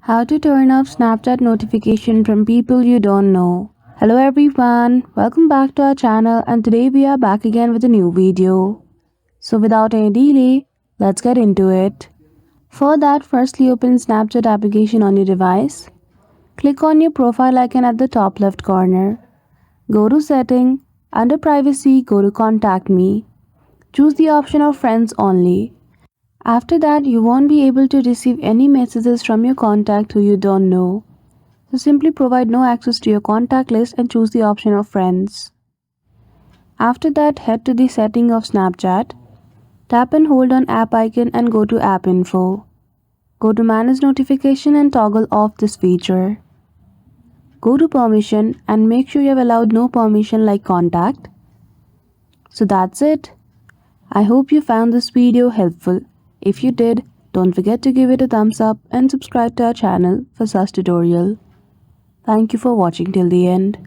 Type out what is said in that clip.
How to turn off Snapchat notification from people you don't know. Hello everyone, welcome back to our channel and today we are back again with a new video. So without any delay, let's get into it. For that, firstly open Snapchat application on your device. Click on your profile icon at the top left corner. Go to setting, under privacy go to contact me. Choose the option of friends only. After that, you won't be able to receive any messages from your contact who you don't know. So simply provide no access to your contact list and choose the option of friends. After that, head to the setting of Snapchat. Tap and hold on app icon and go to app info. Go to manage notification and toggle off this feature. Go to permission and make sure you have allowed no permission like contact. So that's it. I hope you found this video helpful. If you did, don't forget to give it a thumbs up and subscribe to our channel for such tutorial. Thank you for watching till the end.